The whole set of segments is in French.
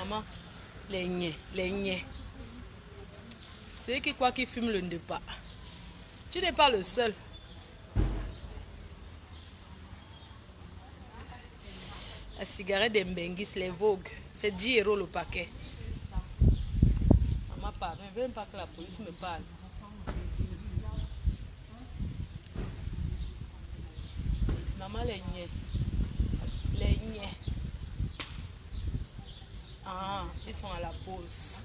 Maman, les niais, les niais. Ceux qui croient qu'ils fument le ndepa. Tu n'es pas le seul. La cigarette d'Embengis, les Vogue, c'est 10 € le paquet. Maman parle, je ne veux même pas que la police me parle. Maman, les niais. Les niais. Ah, ils sont à la pause.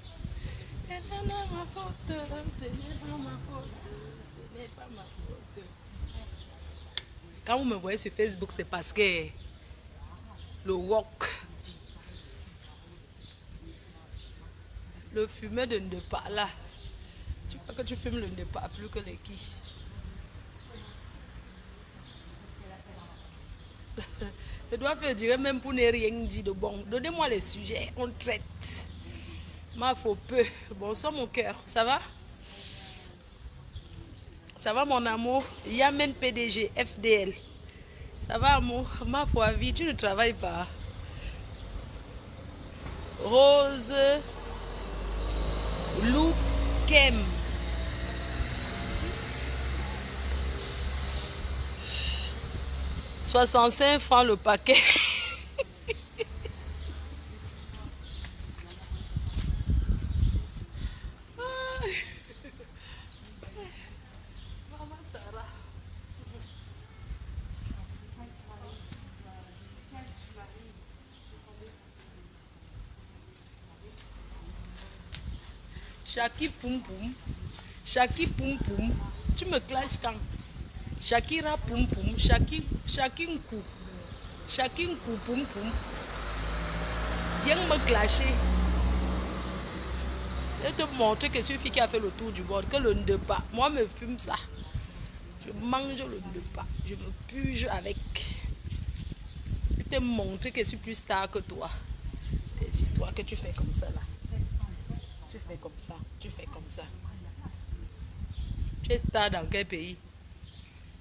Ce n'est pas ma faute, ce n'est pas ma faute, ce n'est pas ma faute. Quand vous me voyez sur Facebook, c'est parce que le wok, le fumeur de ndepa là, tu crois que tu fumes le ndepa plus que les qui? Je dois faire durer même pour ne rien dire de bon. Donnez-moi les sujets, on traite. Ma faut peu. Bonsoir mon cœur, ça va? Ça va mon amour? Yamen PDG, FDL. Ça va amour? Ma foi vie, tu ne travailles pas. Rose Loukem. « 65 francs le paquet. » Maman Sarah. Shaki Poum Poum. Shaki Poum Poum. Tu me clashes quand? Shakira Poum Poum. Shakinkou. Shakinkou Poum Poum. Viens me clasher. Je vais te montrer que celui qui a fait le tour du monde, que le ndepa, moi me fume ça. Je mange le ndepa. Je me puge avec. Je vais te montrer que je suis plus star que toi. Des histoires que tu fais comme ça là. Tu fais comme ça. Tu fais comme ça. Tu es star dans quel pays?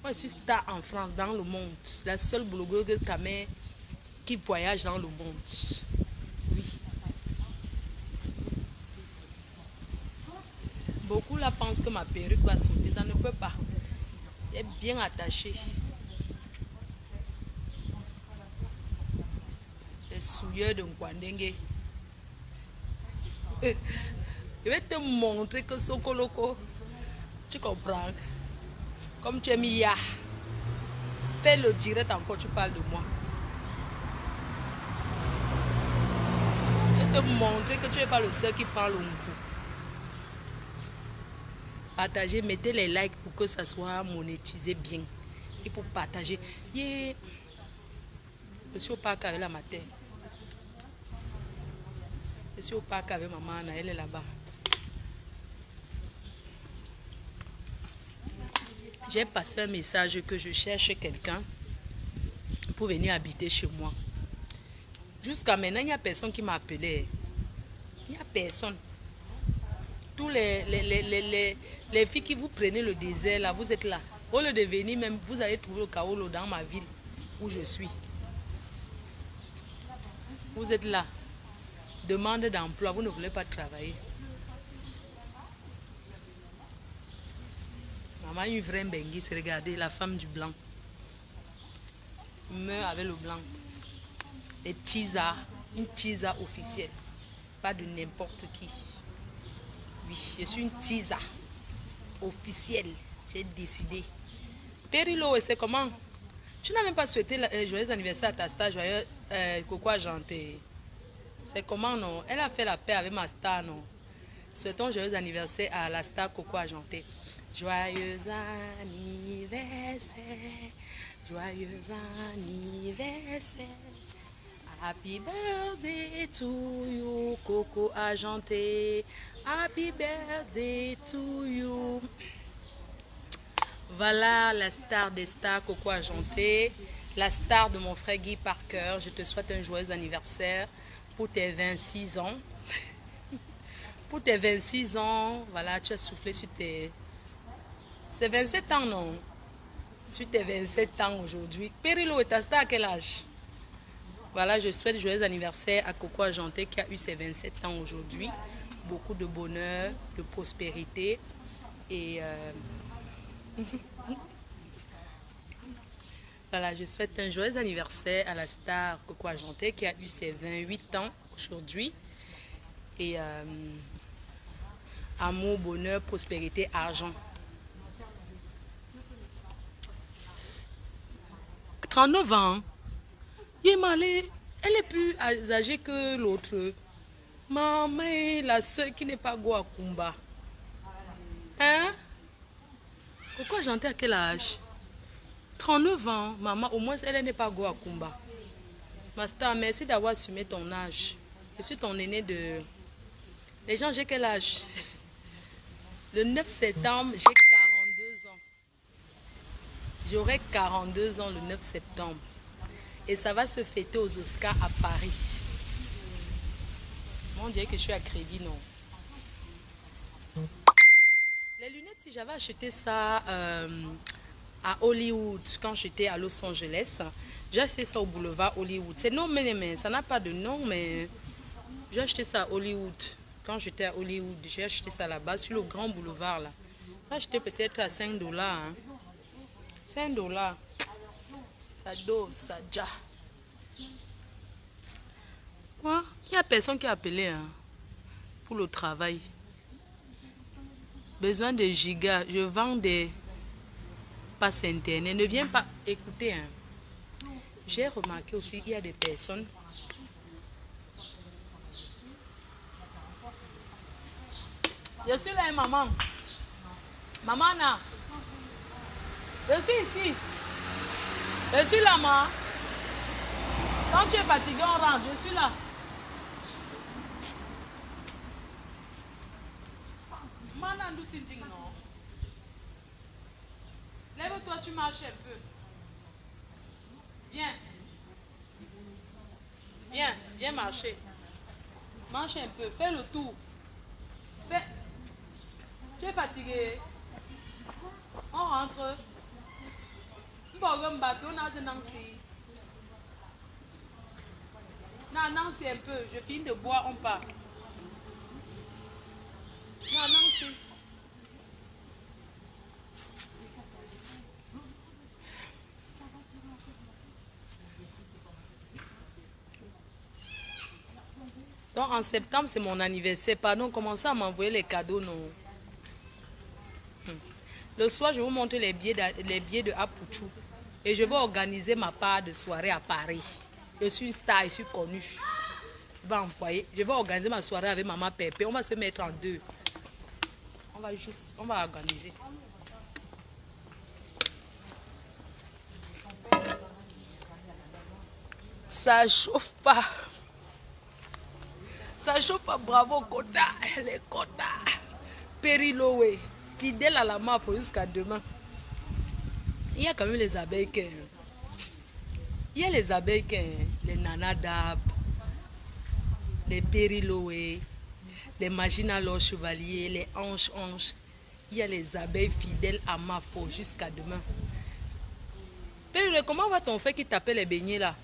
Moi, je suis star en France, dans le monde. La seule blogueuse camé qui voyage dans le monde. Oui. Beaucoup là pensent que ma perruque va sauter. Ça ne peut pas. Elle est bien attachée. Les souilleurs de Nkwandengue. Je vais te montrer que Sokoloko, tu comprends? Comme tu es Mia, fais le direct encore, tu parles de moi. Je vais te montrer que tu n'es pas le seul qui parle au micro. Partagez, mettez les likes pour que ça soit monétisé bien. Il faut partager. Yeah. Je suis au parc avec la matin. Je suis au parc avec maman, elle est là-bas. J'ai passé un message que je cherche quelqu'un pour venir habiter chez moi. Jusqu'à maintenant, il n'y a personne qui m'a appelé. Il n'y a personne. Tous les filles qui vous prenez le désert, là, vous êtes là. Au lieu de venir, même, vous allez trouver le Kaolo dans ma ville où je suis. Vous êtes là. Demande d'emploi, vous ne voulez pas travailler. Maman, une vraie Mbengis, regardez, la femme du blanc. Meurt avec le blanc. Les tisa, une tisa officielle. Pas de n'importe qui. Oui, je suis une tisa officielle. J'ai décidé. Périlo, c'est comment? Tu n'as même pas souhaité joyeux anniversaire à ta star, joyeux Coco Argenté. C'est comment, non? Elle a fait la paix avec ma star, non? Souhaitons joyeux anniversaire à la star Coco Argenté. Joyeux anniversaire, joyeux anniversaire. Happy birthday to you, Coco Argenté. Happy birthday to you. Voilà la star des stars, Coco Argenté. La star de mon frère Guy Parker. Je te souhaite un joyeux anniversaire pour tes 26 ans. Pour tes 26 ans, voilà, tu as soufflé sur tes... C'est 27 ans, non? Sur tes 27 ans aujourd'hui. Périlo, et ta star à quel âge? Voilà, je souhaite joyeux anniversaire à Coco Argenté qui a eu ses 27 ans aujourd'hui. Beaucoup de bonheur, de prospérité et voilà, je souhaite un joyeux anniversaire à la star Coco Argenté qui a eu ses 28 ans aujourd'hui. Et amour, bonheur, prospérité, argent. 39 ans. Elle est plus âgée que l'autre. Maman, la soeur qui n'est pas go à Kumba. Hein? Pourquoi j'entends à quel âge? 39 ans. Maman, au moins, elle n'est pas go à Kumba. Master, merci d'avoir assumé ton âge. Je suis ton aîné de... Les gens, j'ai quel âge? Le 9 septembre, j'ai 42 ans. J'aurai 42 ans le 9 septembre. Et ça va se fêter aux Oscars à Paris. On dirait que je suis à crédit, non? Les lunettes, si j'avais acheté ça à Hollywood, quand j'étais à Los Angeles, j'ai acheté ça au boulevard Hollywood. C'est non, mais ça n'a pas de nom, mais j'ai acheté ça à Hollywood. Quand j'étais à Hollywood, j'ai acheté ça là-bas, sur le grand boulevard, là. J'ai acheté peut-être à 5 $. Hein. 5 $. Ça dose, ça déjà. Quoi? Il n'y a personne qui a appelé hein, pour le travail. Besoin de gigas. Je vends des passes internet. Ne viens pas écouter. Hein. J'ai remarqué aussi qu'il y a des personnes. Je suis là, maman. Maman, là. Je suis ici. Je suis là, maman. Quand tu es fatigué, on rentre. Je suis là. Lève-toi, tu marches un peu. Viens. Viens, viens marcher. Marche un peu, fais le tour. Fais. Tu es fatigué. On rentre. On a Nancy. Non, Nancy un peu. Je finis de boire, on part. Non, Nancy. Donc en septembre, c'est mon anniversaire. Pardon, commencez à m'envoyer les cadeaux, non? Le soir, je vais vous montrer les billets de Apuchou. Et je vais organiser ma part de soirée à Paris. Je suis une star, je suis connue. Je vais organiser ma soirée avec Maman Pépé. On va se mettre en deux. On va organiser. Ça chauffe pas. Ça chauffe pas, bravo, quota, les quotas. Périloé, fidèle à la MAF jusqu'à demain. Il y a quand même les abeilles qui... Il y a les abeilles qui... Les nanadab, les périloé, les maginalois chevaliers, les anges. Il y a les abeilles fidèles à MAF jusqu'à demain. Périloé, comment va ton frère qui t'appelle les beignets là?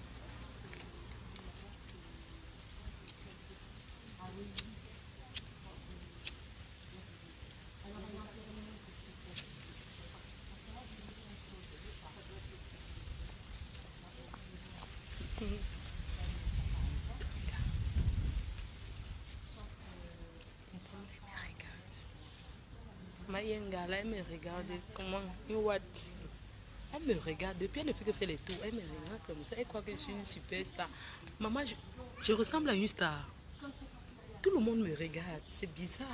Elle me regarde comment elle me regarde depuis, elle ne fait que faire les tours, elle me regarde comme ça, elle croit que je suis une superstar. Maman, je ressemble à une star. Tout le monde me regarde, c'est bizarre.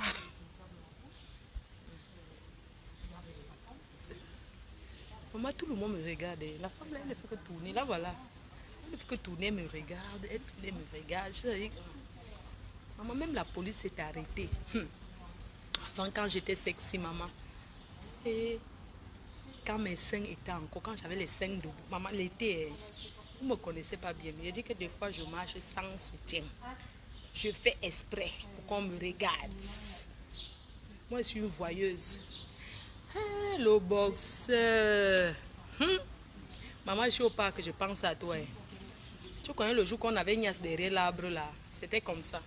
Maman, tout le monde me regarde. La femme là, elle ne fait que tourner, là voilà. Elle ne fait que tourner, elle me regarde, elle me regarde. Maman, même la police s'est arrêtée. Avant, quand j'étais sexy, maman. Et quand mes seins étaient encore, quand j'avais les seins debout, maman, l'été, vous ne me connaissez pas bien. Mais je dis que des fois, je marche sans soutien. Je fais exprès pour qu'on me regarde. Moi, je suis une voyeuse. Le boxeur. Maman, je suis au parc, je pense à toi. Tu connais le jour qu'on avait Ignace derrière l'arbre là? C'était comme ça.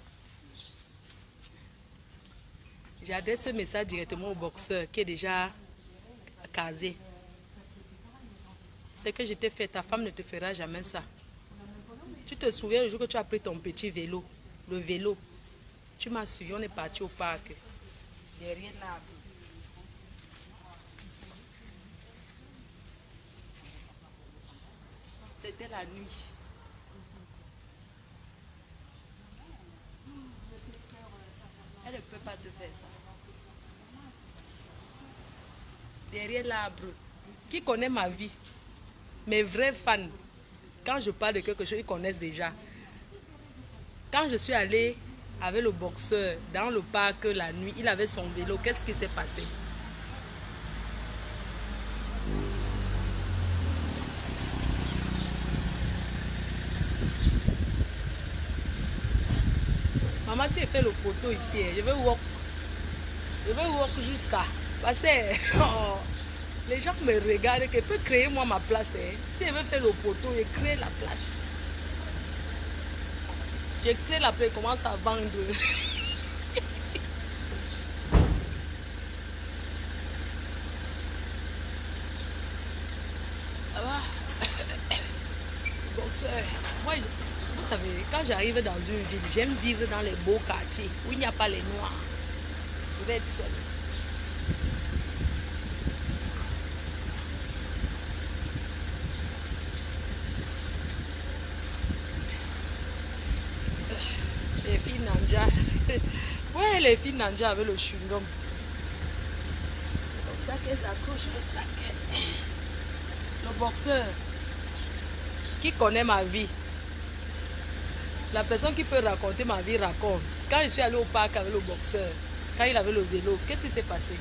J'adresse ce message directement au boxeur qui est déjà casé. C'est que je t'ai fait, ta femme ne te fera jamais ça. Tu te souviens le jour que tu as pris ton petit vélo, le vélo. Tu m'as suivi, on est parti au parc. Derrière l'arbre. C'était la nuit. Elle ne peut pas te faire ça. Derrière l'arbre. Qui connaît ma vie? Mes vrais fans. Quand je parle de quelque chose, ils connaissent déjà. Quand je suis allée avec le boxeur dans le parc la nuit, il avait son vélo. Qu'est-ce qui s'est passé? Maman, si elle fait le poteau ici, je vais walk. Je vais walk jusqu'à. Parce que oh, les gens me regardent, qu'elle peut créer moi ma place. Si elle veut faire le poteau, elle crée la place. Je crée la place, elle commence à vendre. Boxeur, moi, vous savez, quand j'arrive dans une ville, j'aime vivre dans les beaux quartiers où il n'y a pas les noirs. Je vais être seule. Les filles Nanja. Ouais, les filles Nanja avec le chewing-gum. C'est comme ça qu'elles accrochent le sac. Le boxeur qui connaît ma vie. La personne qui peut raconter ma vie raconte. Quand je suis allée au parc avec le boxeur, quand il avait le vélo, qu'est-ce qui s'est passé?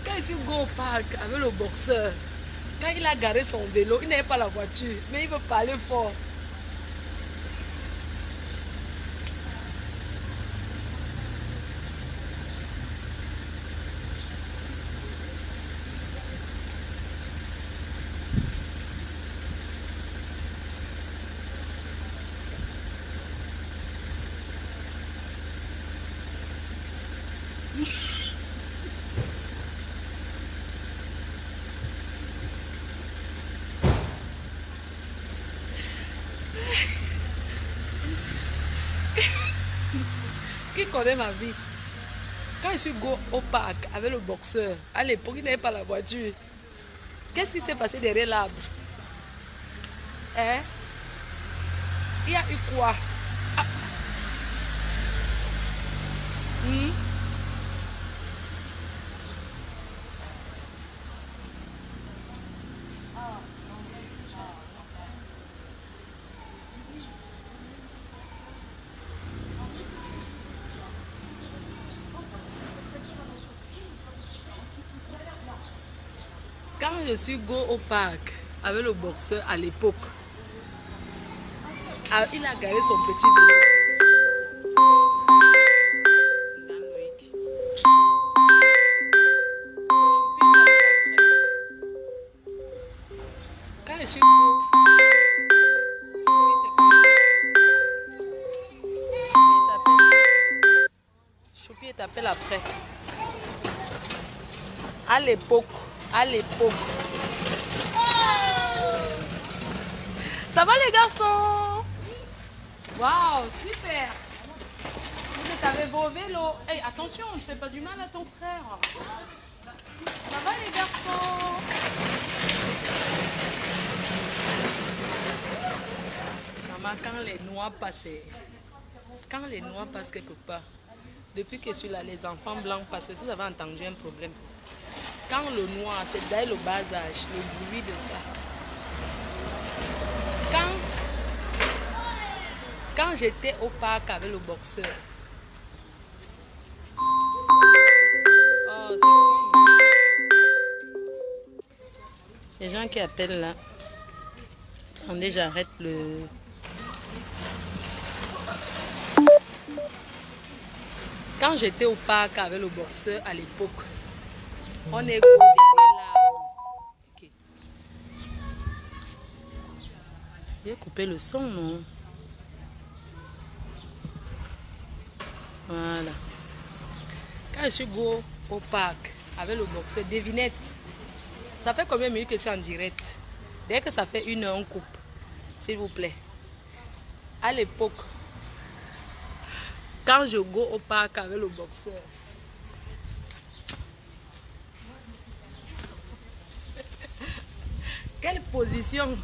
Quand je suis au parc avec le boxeur, quand il a garé son vélo, il n'avait pas la voiture, mais il veut parler fort. Qui connaît ma vie? Quand je suis au parc avec le boxeur, à l'époque, il n'avait pas la voiture. Qu'est-ce qui s'est passé derrière l'arbre? Hein? Il y a eu quoi? Ah. Quand je suis au parc avec le boxeur à l'époque, il a garé son petit vélo. Quand je suis Choupi t'appelle après. À l'époque. Ça va les garçons? Waouh, super. Vous êtes avec vos vélos. Hey, attention, ne fais pas du mal à ton frère. Ça va les garçons? quand les noirs passent, quand les noirs passent quelque part, depuis que je suis là, les enfants blancs passent, si vous avez entendu un problème. Quand le noir, c'est dès le bas âge, le bruit de ça. Quand j'étais au parc avec le boxeur, oh, les gens qui appellent là, attendez, j'arrête le... Quand j'étais au parc avec le boxeur à l'époque, on est go derrière l'arbre. Okay. J'ai coupé le son, non? Voilà. Quand je suis go au parc avec le boxeur, devinette, ça fait combien de minutes que je suis en direct? Dès que ça fait 1 heure, on coupe. S'il vous plaît. À l'époque, quand je go au parc avec le boxeur, quelle position?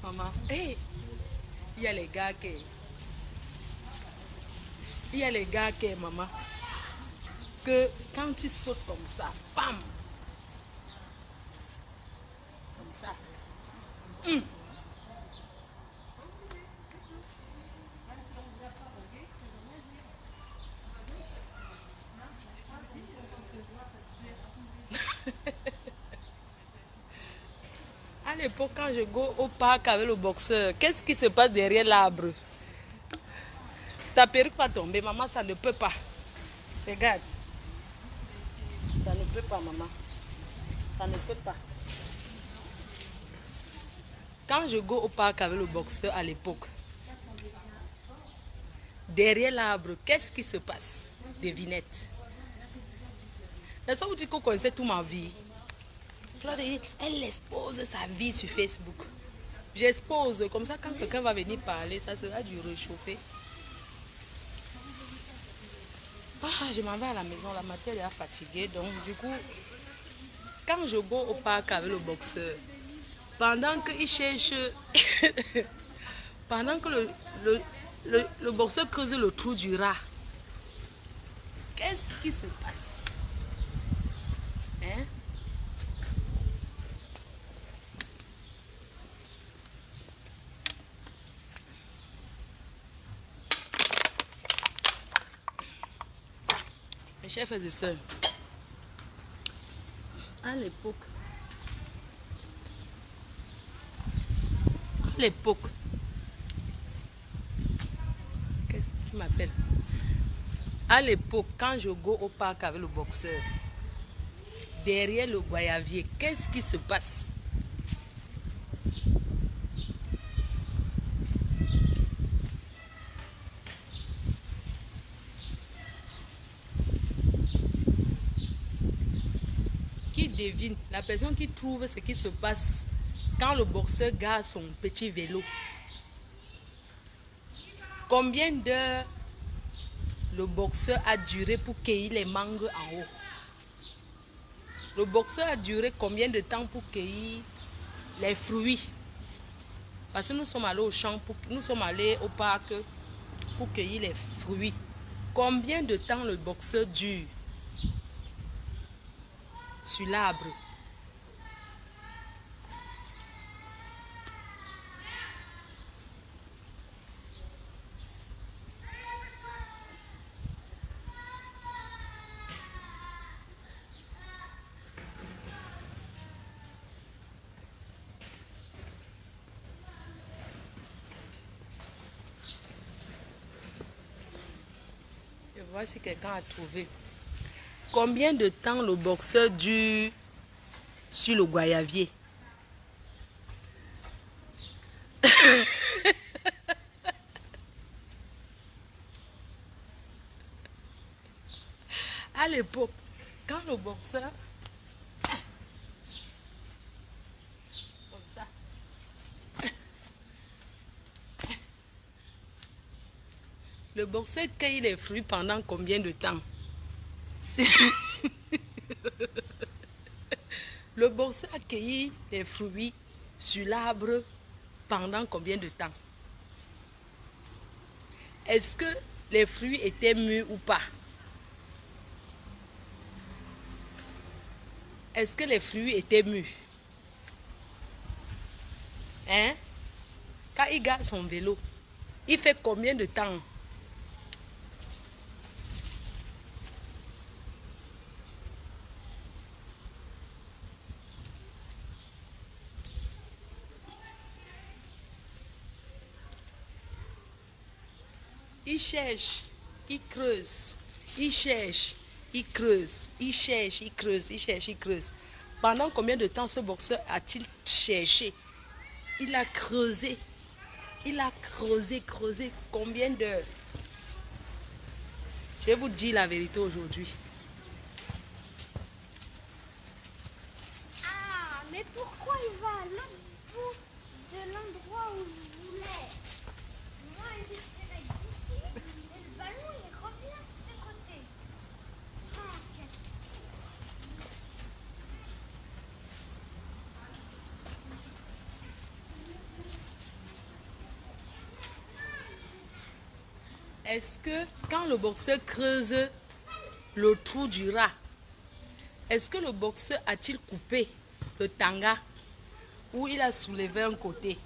Maman, hey, il y a les gars qui... Il y a les gars qui, maman, que quand tu sautes comme ça, bam! Comme ça. À l'époque, quand je go au parc avec le boxeur, qu'est-ce qui se passe derrière l'arbre? Ta perruque va tomber, maman, ça ne peut pas. Regarde. Ça ne peut pas, maman. Ça ne peut pas. Quand je go au parc avec le boxeur à l'époque, derrière l'arbre, qu'est-ce qui se passe? Devinette. N'est-ce pas vous dites qu'on connaissait toute ma vie? Claude, elle expose sa vie sur Facebook. J'expose, comme ça quand quelqu'un va venir parler, ça sera du réchauffé. Ah, je m'en vais à la maison, la matinée est fatiguée, donc du coup, quand je go au parc avec le boxeur, pendant qu'il cherche, pendant que le boxeur creuse le trou du rat, qu'est-ce qui se passe? Hein? Mes chers frères et sœurs, à l'époque, qu'est-ce que tu m'appelles? À l'époque, quand je go au parc avec le boxeur, derrière le goyavier, qu'est-ce qui se passe? Qui devine? La personne qui trouve ce qui se passe quand le boxeur garde son petit vélo. Combien d'heures le boxeur a duré pour cueillir les mangues en haut? Le boxeur a duré combien de temps pour cueillir les fruits? Parce que nous sommes allés au champ, nous sommes allés au parc pour cueillir les fruits. Combien de temps le boxeur dure sur l'arbre? Je vois si quelqu'un a trouvé. Combien de temps le boxeur dure sur le goyavier? À l'époque, quand le boxeur, comme ça, le boxeur cueille les fruits pendant combien de temps? Le boxeur a cueilli les fruits sur l'arbre pendant combien de temps? Est-ce que les fruits étaient mûrs ou pas? Est-ce que les fruits étaient mûrs? Hein? Quand il garde son vélo, il fait combien de temps? Il cherche, il creuse, il cherche, il creuse, il cherche, il creuse, il cherche, il creuse. Pendant combien de temps ce boxeur a-t-il cherché? Il a creusé. Il a creusé combien d'heures? Je vais vous dire la vérité aujourd'hui. Ah, mais pourquoi il va à l'autre bout de l'endroit où je voulais? Moi, je dirais d'ici, et le ballon, il revient de ce côté. Ok. Est-ce que quand le boxeur creuse le trou du rat, est-ce que le boxeur a-t-il coupé le tanga ou il a soulevé un côté?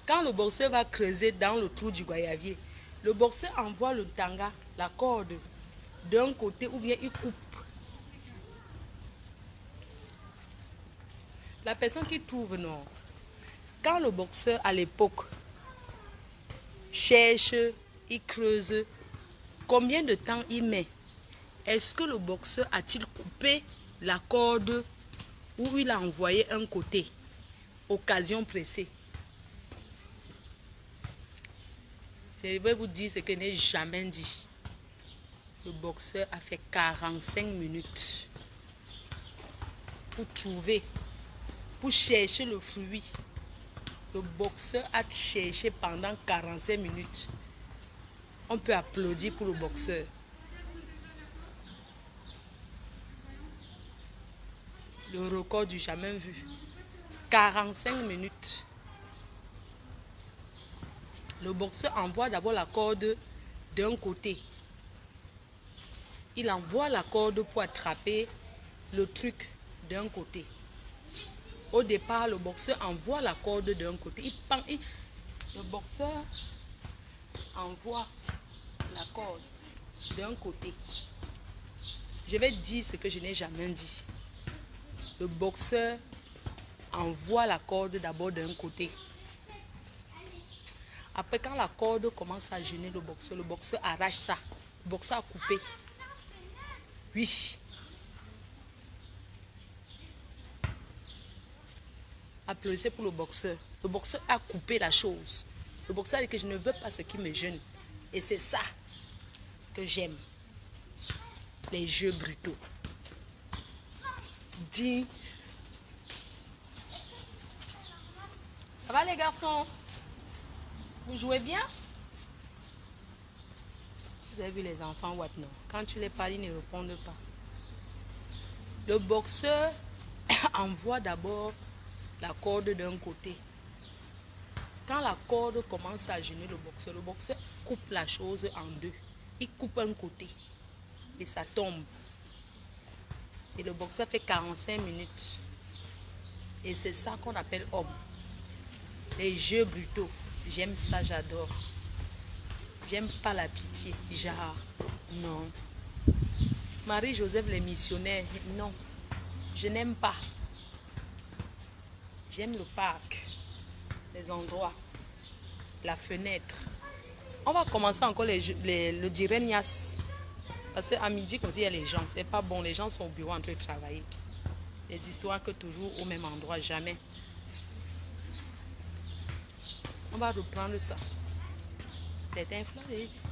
Quand le boxeur va creuser dans le trou du goyavier, le boxeur envoie le tanga, la corde, d'un côté ou bien il coupe. La personne qui trouve, non. Quand le boxeur à l'époque cherche, il creuse, combien de temps il met? Est-ce que le boxeur a-t-il coupé la corde ou il a envoyé un côté? Occasion pressée. Je vais vous dire ce que je n'ai jamais dit. Le boxeur a fait 45 minutes pour trouver, pour chercher le fruit. Le boxeur a cherché pendant 45 minutes. On peut applaudir pour le boxeur. Le record du jamais vu. 45 minutes. Le boxeur envoie d'abord la corde d'un côté. Il envoie la corde pour attraper le truc d'un côté. Au départ, le boxeur envoie la corde d'un côté. Le boxeur envoie la corde d'un côté. Je vais dire ce que je n'ai jamais dit. Le boxeur envoie la corde d'abord d'un côté. Après, quand la corde commence à gêner le boxeur arrache ça. Le boxeur a coupé. Oui. Applaudissez pour le boxeur. Le boxeur a coupé la chose. Le boxeur a dit que je ne veux pas ce qui me gêne. Et c'est ça que j'aime. Les jeux brutaux. Dis. Ça va les garçons? Vous jouez bien? Vous avez vu les enfants, what non? Quand tu les parles, ils ne répondent pas. Le boxeur envoie d'abord la corde d'un côté. Quand la corde commence à gêner le boxeur coupe la chose en deux. Il coupe un côté et ça tombe. Et le boxeur fait 45 minutes. Et c'est ça qu'on appelle homme. Les jeux brutaux. J'aime ça, j'adore. J'aime pas la pitié. Genre, non. Marie-Joseph, les missionnaires, non. Je n'aime pas. J'aime le parc, les endroits, la fenêtre. On va commencer encore le direnias. Parce qu'à midi, comme il y a les gens, c'est pas bon. Les gens sont au bureau en train de travailler. Les histoires que toujours au même endroit, jamais. On va reprendre ça. Certains frères,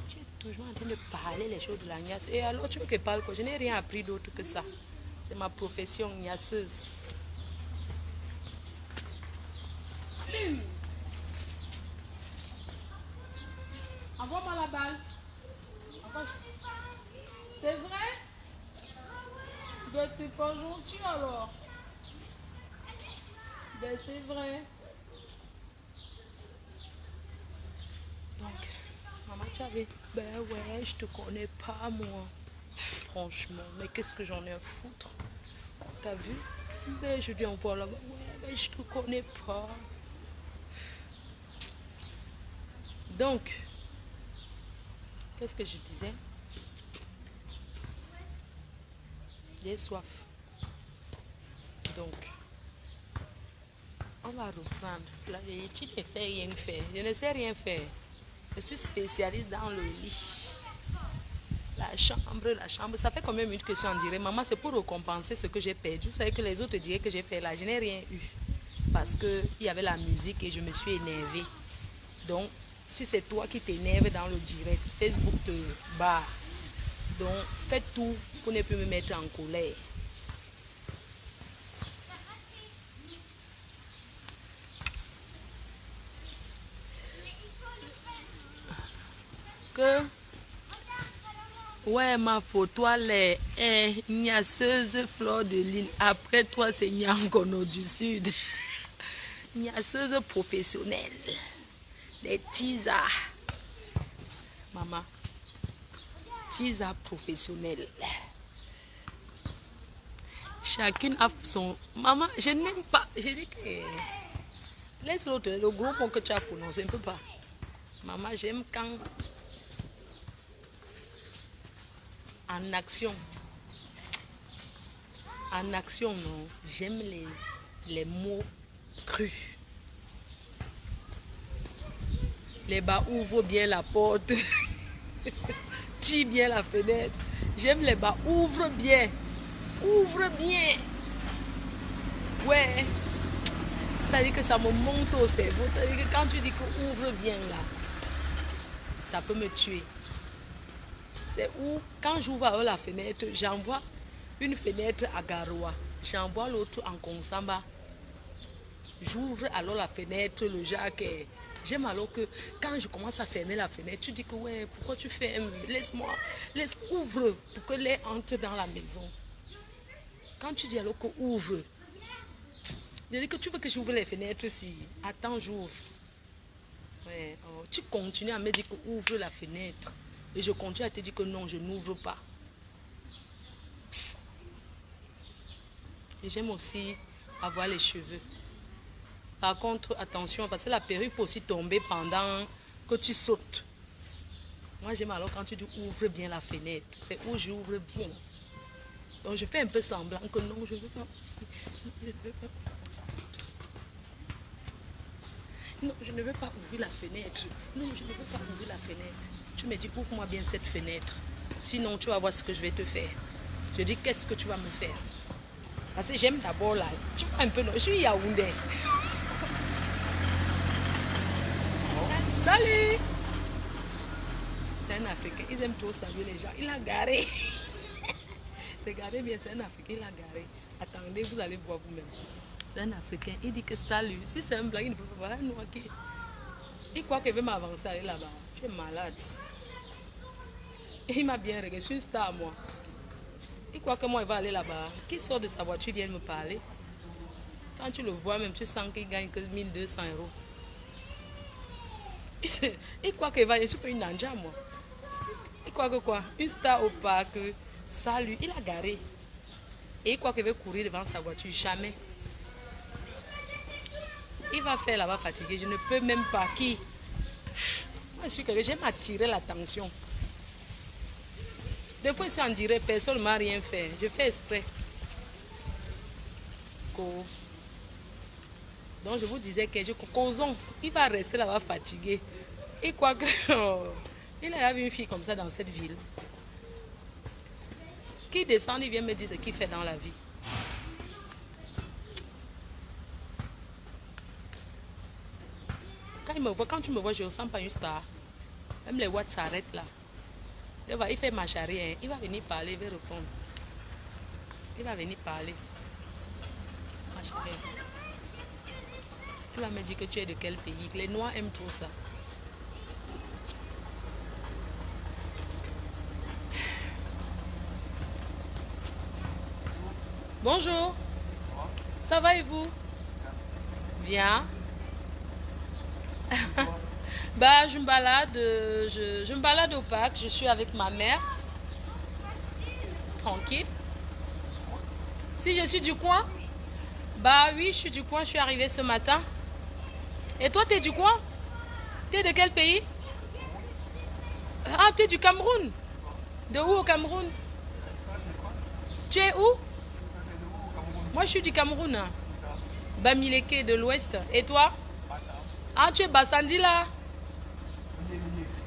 tu es toujours en train de parler les choses de la niasse. Et alors, tu veux que je parle quoi? Je n'ai rien appris d'autre que ça. C'est ma profession niasseuse. Envoie-moi la balle. C'est vrai? Ben, t'es pas gentil alors. Ben, c'est vrai. Donc, maman, tu avais... Ben ouais, je te connais pas, moi. Franchement, mais qu'est-ce que j'en ai à foutre? T'as vu? Ben, je lui envoie là-bas. Ouais, ben, je te connais pas. Donc, qu'est-ce que je disais? J'ai soif. Donc, on va reprendre. Là, tu ne sais rien faire. Je ne sais rien faire. Je suis spécialiste dans le lit. La chambre. Ça fait combien de minutes que je suis en direct? Maman, c'est pour récompenser ce que j'ai perdu. Vous savez que les autres diraient que j'ai fait là. Je n'ai rien eu. Parce qu'il y avait la musique et je me suis énervée. Donc, si c'est toi qui t'énerves dans le direct, Facebook te barre. Donc, fais tout pour ne plus me mettre en colère. Que ouais, ma photo est Niasseuse Fleur de Lille. Après toi, c'est Nyangono du Sud. Niasseuse professionnelle. Les teasers. Maman. Teaser professionnel. Chacune a son... Maman, je n'aime pas... Je dis que... Laisse l'autre, le gros mot que tu as prononcé, un peu pas. Maman, j'aime quand... En action. En action, non. J'aime les mots crus. Les bas ouvre bien la porte. Tire bien la fenêtre. J'aime les bas. Ouvre bien. Ouvre bien. Ouais. Ça dit que ça me monte au cerveau. Ça dit que quand tu dis que ouvre bien là, ça peut me tuer. C'est où, quand j'ouvre la fenêtre, j'envoie une fenêtre à Garoua. J'envoie l'autre en Konsamba. J'ouvre alors la fenêtre, le Jacques. J'aime alors que quand je commence à fermer la fenêtre, tu dis que ouais, pourquoi tu fermes? Laisse-moi, ouvre pour que l'air entre dans la maison. Quand tu dis alors que ouvre, je dis que tu veux que j'ouvre les fenêtres aussi. Attends, j'ouvre. Ouais, oh, tu continues à me dire que ouvre la fenêtre. Et je continue à te dire que non, je n'ouvre pas. Et j'aime aussi avoir les cheveux. Par contre, attention, parce que la perruque peut aussi tomber pendant que tu sautes. Moi, j'aime alors quand tu dis ouvre bien la fenêtre. C'est où j'ouvre bien. Donc, je fais un peu semblant que non, je ne veux pas. Je ne veux pas. Non, je ne veux pas ouvrir la fenêtre. Non, je ne veux pas ouvrir la fenêtre. Tu me dis, ouvre-moi bien cette fenêtre. Sinon, tu vas voir ce que je vais te faire. Je dis, qu'est-ce que tu vas me faire? Parce que j'aime d'abord là. Tu vois un peu, non? Je suis Yaoundé. Salut! C'est un Africain. Ils aiment trop saluer les gens. Il a garé. Regardez bien, c'est un Africain. Il a garé. Attendez, vous allez voir vous-même. C'est un Africain. Il dit que salut. Si c'est un blanc, il ne peut pas voir un noir qui... Il croit qu'il veut m'avancer aller là-bas. Tu es malade. Et il m'a bien regardé. Je suis une star, moi. Il croit que moi, il va aller là-bas. Qui sort de sa voiture, vient me parler. Quand tu le vois, même, tu sens qu'il gagne que 1200 €. Il croit qu'il va... Je suis pas une nanja, moi. Il croit que quoi? Une star au parc. Salut. Il a garé. Et il croit qu'il veut courir devant sa voiture. Jamais. Il va faire là-bas fatigué. Je ne peux même pas. Qui? Moi, je suis quelqu'un. J'aime attirer l'attention. Des fois, je suis en direct, personne ne m'a rien fait. Je fais exprès. Donc, je vous disais que causons. Il va rester là-bas fatigué. Il croit que... il a vu une fille comme ça dans cette ville. Qui descend, il vient me dire ce qu'il fait dans la vie. Quand tu me vois, je ne ressemble pas à une star. Même les watts s'arrêtent là. Il fait marche arrière. Il va venir parler, il va répondre. Il va venir parler. Marche arrière. Il va me dire que tu es de quel pays. Les Noirs aiment trop ça. Bonjour. Ça va et vous? Bien. Bah, je me balade, je me balade au parc. Je suis avec ma mère. Tranquille. Si je suis du coin? Bah oui, je suis du coin. Je suis arrivée ce matin. Et toi, t'es du coin? T'es de quel pays? Ah, t'es du Cameroun. De où au Cameroun? Tu es où? Moi, je suis du Cameroun. Bamileke, de l'Ouest. Et toi? Ah, tu es Bassandi là?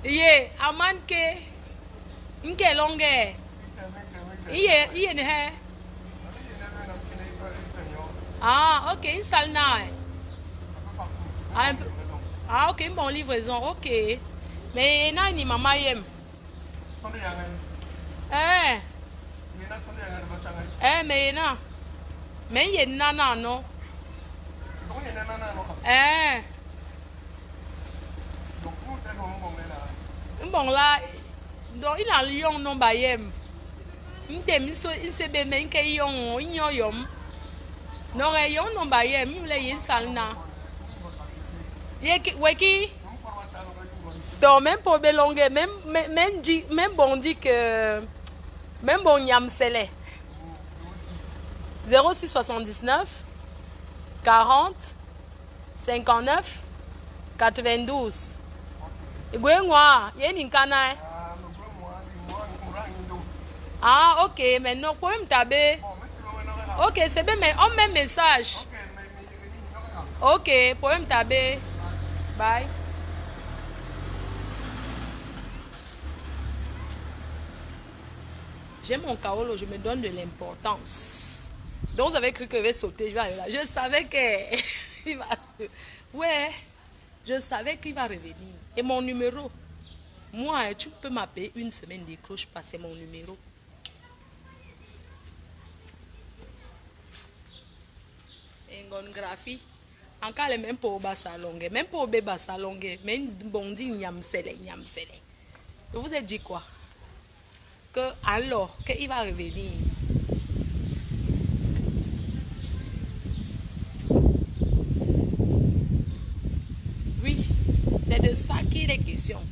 Iye, Amanke. Nke longue. Iye ne he. Ah, ok, une salle na. Ah, ok, bon livraison, ok. Mais na ni mama yem. Eh. Mais na. Mais yen na no. Bon là, donc il a lion non bayem. M'tem so insebe men ke yon yom. Non yon non bayem, il est yen salna. Weki. Donc même pour belongue, même bon dit que même bon yam sele. 06 79 40 59 92. Ah, ok, maintenant, pour me taber. Ok, c'est bien, mais on met message. Ok, pour me taber. Bye. J'ai mon kaolo, je me donne de l'importance. Donc, vous avez cru que je vais sauter, je vais aller là. Je savais que... Ouais, je savais qu'il va revenir. Et mon numéro, moi, tu peux m'appeler une semaine, décroche pas, c'est mon numéro. Une graphie. Encore les mêmes pour Bassalongue, même pour Bassalongue, même bondi nyamsele. Je vous ai dit quoi? Que alors, qu'il va revenir. Oui, c'est de ça qu'il est question.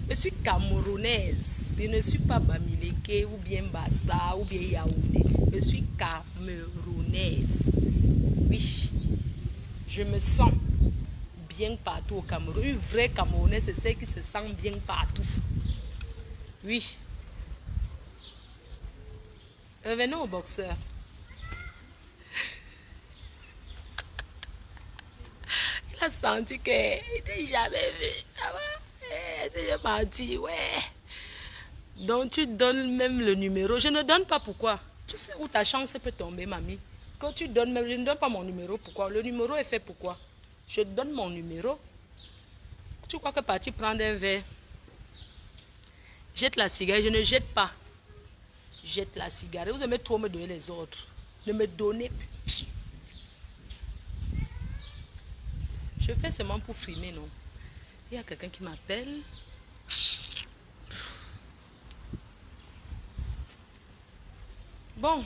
Je suis camerounaise. Je ne suis pas Bamileke ou bien Bassa ou bien Yaoundé. Je suis camerounaise. Oui, je me sens bien partout au Cameroun. Une vraie Camerounaise, c'est celle qui se sent bien partout. Oui. Revenons au boxeur. Il a senti qu'il n'était jamais vu. Ah ouais, c'est parti, ouais. Donc tu donnes même le numéro. Je ne donne pas pourquoi. Tu sais où ta chance peut tomber, mamie. Quand tu donnes même, je ne donne pas mon numéro. Pourquoi? Le numéro est fait pourquoi? Je donne mon numéro. Tu crois que partir prendre un verre, jette la cigarette, je ne jette pas. Jette la cigarette. Vous aimez trop me donner les ordres. Ne me donnez plus. Je fais seulement pour frimer, non? Il y a quelqu'un qui m'appelle. Bon,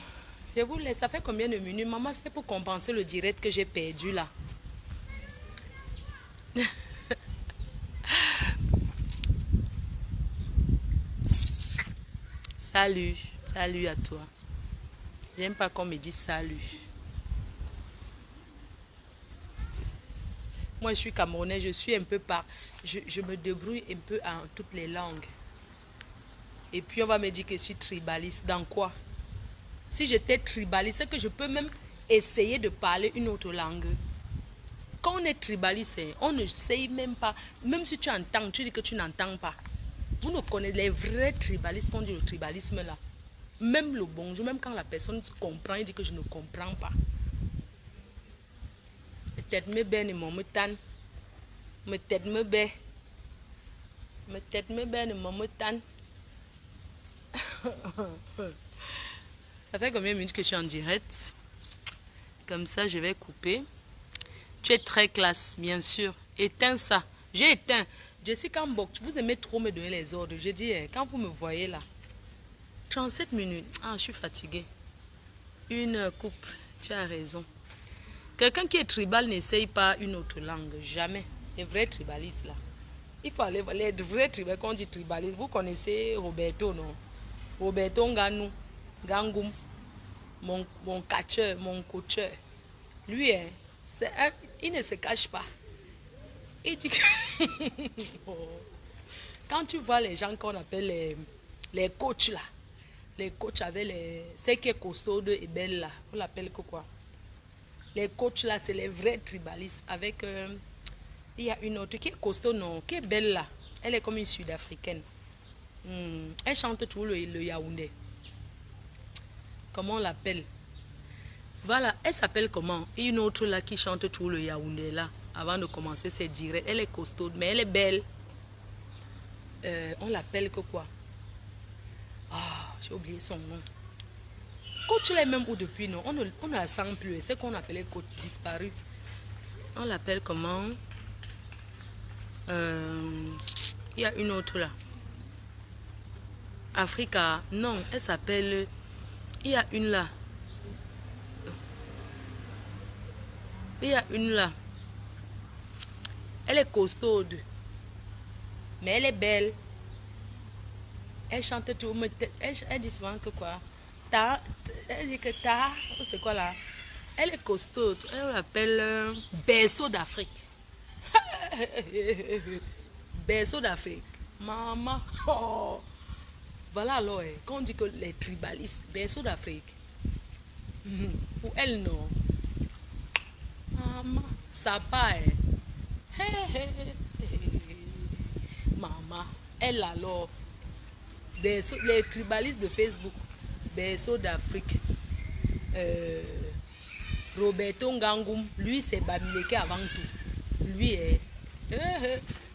je vous laisse. Ça fait combien de minutes? Maman, c'était pour compenser le direct que j'ai perdu là. Salut. Salut à toi. J'aime pas qu'on me dise salut. Moi, je suis camerounais, je suis un peu je me débrouille un peu en toutes les langues. Et puis, on va me dire que je suis tribaliste. Dans quoi? Si j'étais tribaliste, c'est que je peux même essayer de parler une autre langue. Quand on est tribaliste, on ne sait même pas. Même si tu entends, tu dis que tu n'entends pas. Vous ne connaissez les vrais tribalistes, qu'on dit le tribalisme là. Même le bonjour, même quand la personne comprend, il dit que je ne comprends pas. Peut-être me ben et mon metan. Peut-être me ben. Peut-être me ben et mon metan. Ça fait combien de minutes que je suis en direct? Comme ça, je vais couper. Tu es très classe, bien sûr. Éteins ça. J'ai éteint. Jessica Mbok, vous aimez trop me donner les ordres. Je dis, quand vous me voyez là, 37 minutes. Ah, je suis fatiguée. Une coupe, tu as raison. Quelqu'un qui est tribal n'essaye pas une autre langue, jamais. Les vrais tribalistes là. Il faut aller voir les vrais tribalistes. Quand on dit tribaliste, vous connaissez Roberto, non? Roberto Nganou, Gangoum, mon catcheur, mon coacheur. Lui, hein, il ne se cache pas. Il dit que quand tu vois les gens qu'on appelle les coachs là, les coachs avec les... C'est qui est costaud et belle là, on l'appelle quoi? Les coachs là, c'est les vrais tribalistes avec... il y a une autre qui est costaud, non, qui est belle là. Elle est comme une sud-africaine. Elle chante toujours le Yaoundé. Comment on l'appelle? Voilà, elle s'appelle comment? Et une autre là qui chante toujours le Yaoundé là. Avant de commencer ses directs. Elle est costaud, mais elle est belle. On l'appelle que quoi? Ah, j'ai oublié son nom. Coach là est même où depuis, non? On ne la sent plus. C'est qu'on appelait coach disparu. On l'appelle comment? Il y a une autre là. Africa. Non, elle s'appelle... Il y a une là. Il y a une là. Elle est costaude. Mais elle est belle. Elle chante tout. Elle dit souvent que quoi? Elle dit que c'est quoi là? Elle est costaude. Elle l'appelle berceau d'Afrique. Berceau d'Afrique. Maman. Oh. Voilà alors, quand on dit que les tribalistes, berceau d'Afrique. Pour elle, non. Maman, ça part. Maman, elle alors. Berceau, les tribalistes de Facebook. Berceau d'Afrique. Roberto Ngangoum, lui c'est Bamileke avant tout. Lui est...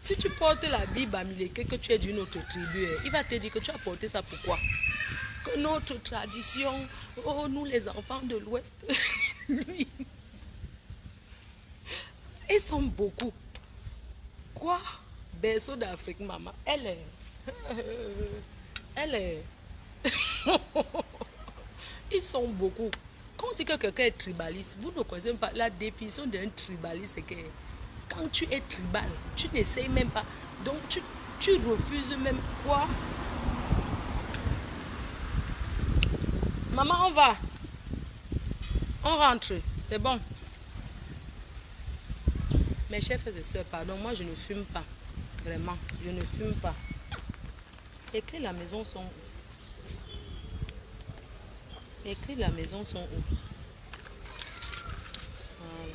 si tu portes la Bible Bamileke, que tu es d'une autre tribu, il va te dire que tu as porté ça pourquoi? Que notre tradition, oh nous les enfants de l'Ouest, lui, ils sont beaucoup. Quoi? Berceau d'Afrique, maman, elle est... elle est... Ils sont beaucoup. Quand on dit que quelqu'un est tribaliste, vous ne connaissez pas la définition d'un tribaliste, c'est que quand tu es tribal, tu n'essayes même pas. Donc tu refuses même quoi? Maman, on va. On rentre. C'est bon. Mes chers frères et sœurs, pardon, moi je ne fume pas. Vraiment, je ne fume pas. Les clés de la maison sont où? Les clés de la maison sont où? Voilà.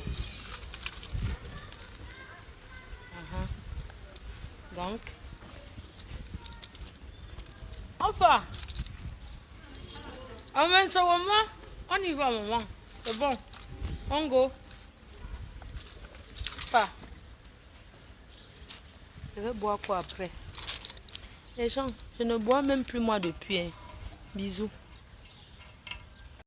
Donc, enfin, amène ça au moins. On y va, maman. C'est bon. On go. Pas. Je vais boire quoi après? Les gens, je ne bois même plus moi depuis. Bisous.